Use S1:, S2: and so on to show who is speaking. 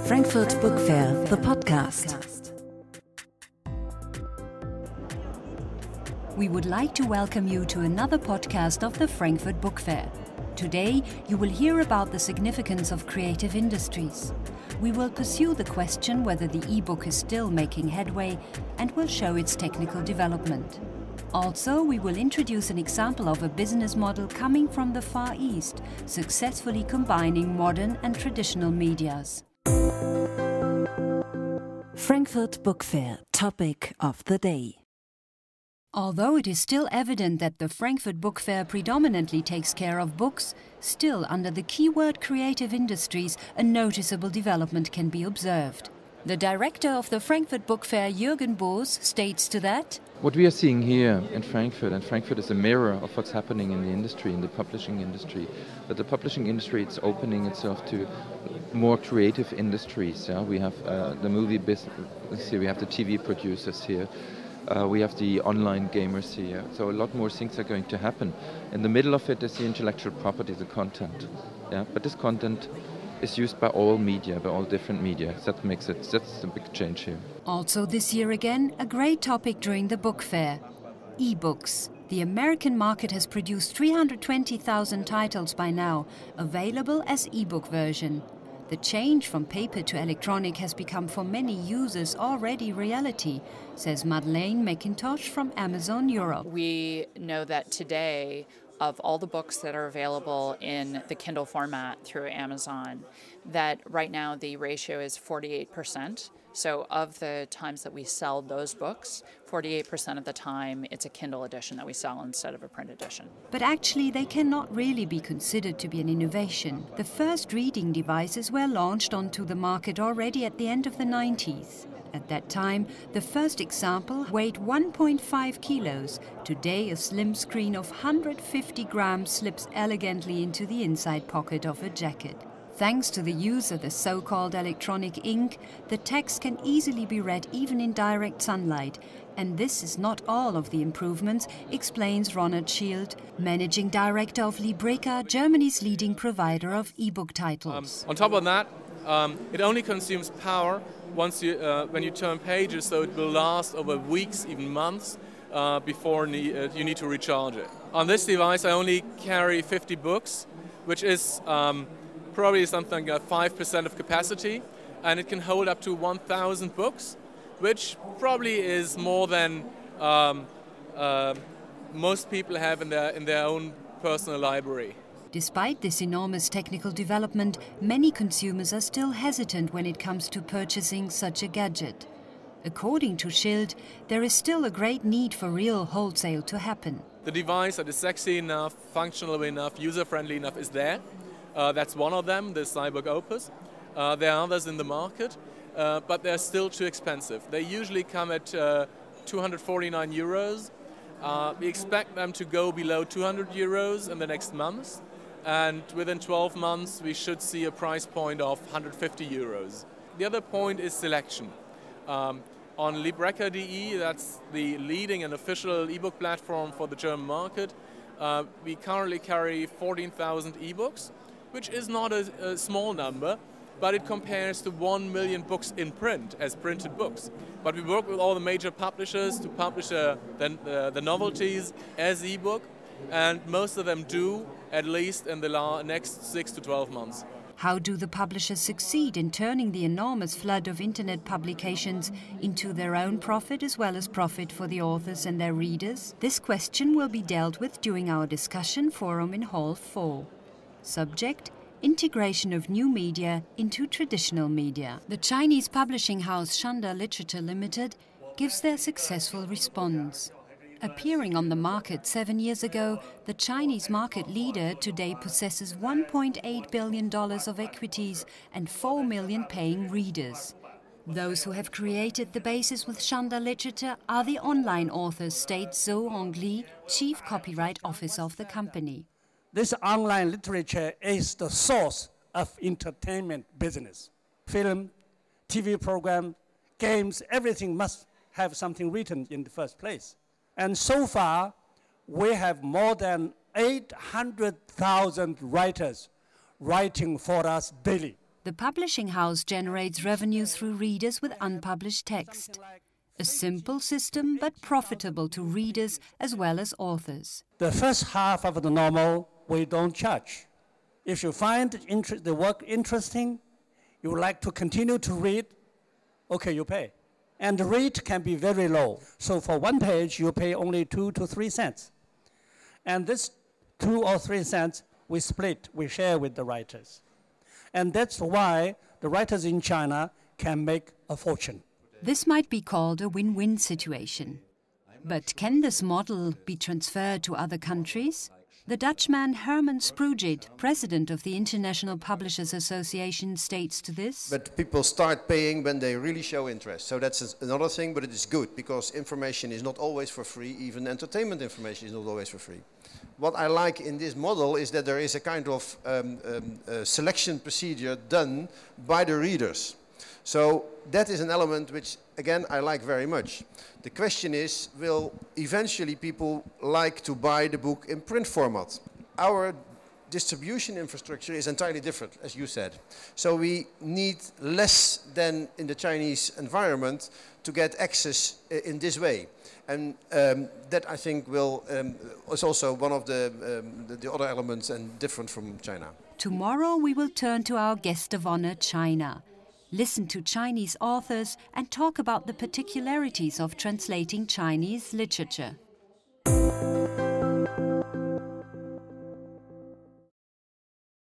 S1: Frankfurt Book Fair, the podcast. We would like to welcome you to another podcast of the Frankfurt Book Fair. Today, you will hear about the significance of creative industries. We will pursue the question whether the e-book is still making headway and will show its technical development. Also, we will introduce an example of a business model coming from the Far East, successfully combining modern and traditional medias. Frankfurt Book Fair, topic of the day. Although it is still evident that the Frankfurt Book Fair predominantly takes care of books, still under the keyword creative industries, a noticeable development can be observed. The director of the Frankfurt Book Fair, Jürgen Boos, states to that,
S2: what we are seeing here in Frankfurt, and Frankfurt is a mirror of what's happening in the industry, in the publishing industry, that the publishing industry is opening itself to more creative industries. Yeah? We have the movie business here, we have the TV producers here, we have the online gamers here, so a lot more things are going to happen. In the middle of it is the intellectual property, the content. Yeah? But this content is used by all media, by all different media. That's the big change here.
S1: Also this year again, a great topic during the book fair. E-books. The American market has produced 320,000 titles by now, available as e-book version. The change from paper to electronic has become for many users already reality, says Madeleine McIntosh from Amazon Europe.
S3: We know that today, of all the books that are available in the Kindle format through Amazon, that right now the ratio is 48%. So of the times that we sell those books, 48% of the time it's a Kindle edition that we sell instead of a print edition.
S1: But actually they cannot really be considered to be an innovation. The first reading devices were launched onto the market already at the end of the 90s. At that time, the first example weighed 1.5 kilos. Today, a slim screen of 150 grams slips elegantly into the inside pocket of a jacket. Thanks to the use of the so-called electronic ink, the text can easily be read even in direct sunlight. And this is not all of the improvements, explains Ronald Schild, managing director of Librica, Germany's leading provider of e-book titles.
S4: On top of that, it only consumes power once when you turn pages, so it will last over weeks, even months, before you need to recharge it. On this device I only carry 50 books, which is probably something like 5% of capacity, and it can hold up to 1,000 books, which probably is more than most people have in their own personal library.
S1: Despite this enormous technical development, many consumers are still hesitant when it comes to purchasing such a gadget. According to Schild, there is still a great need for real wholesale to happen.
S4: The device that is sexy enough, functional enough, user-friendly enough is there. That's one of them, the Cyborg Opus. There are others in the market, but they're still too expensive. They usually come at 249 euros. We expect them to go below 200 euros in the next months. And within 12 months we should see a price point of 150 euros. The other point is selection. On Librica.de, that's the leading and official ebook platform for the German market, we currently carry 14,000 ebooks, which is not a small number, but it compares to 1 million books in print as printed books. But we work with all the major publishers to publish the novelties as ebook, and most of them do, at least in the next 6 to 12 months.
S1: How do the publishers succeed in turning the enormous flood of internet publications into their own profit as well as profit for the authors and their readers? This question will be dealt with during our discussion forum in Hall 4. Subject: integration of new media into traditional media. The Chinese publishing house Shanda Literature Limited gives their successful response. Appearing on the market 7 years ago, the Chinese market leader today possesses $1.8 billion of equities and 4 million paying readers. Those who have created the basis with Shanda Literature are the online authors, states Zhou Hongli, Chief Copyright Officer of the company.
S5: This online literature is the source of entertainment business. Film, TV program, games, everything must have something written in the first place. And so far, we have more than 800,000 writers writing for us daily.
S1: The publishing house generates revenue through readers with unpublished text. A simple system, but profitable to readers as well as authors.
S5: The first half of the novel, we don't charge. If you find the work interesting, you would like to continue to read, okay, you pay. And the rate can be very low. So for one page, you pay only 2 to 3 cents. And this 2 or 3 cents, we split, we share with the writers. And that's why the writers in China can make a fortune.
S1: This might be called a win-win situation. But can this model be transferred to other countries? The Dutchman Herman Spruggit, president of the International Publishers Association, states to this.
S6: But people start paying when they really show interest. So that's another thing, but it is good because information is not always for free. Even entertainment information is not always for free. What I like in this model is that there is a kind of selection procedure done by the readers. So that is an element which, again, I like very much. The question is, will eventually people like to buy the book in print format? Our distribution infrastructure is entirely different, as you said. So we need less than in the Chinese environment to get access in this way. And that, I think, is also one of the other elements and different from China.
S1: Tomorrow we will turn to our guest of honor, China. Listen to Chinese authors and talk about the particularities of translating Chinese literature.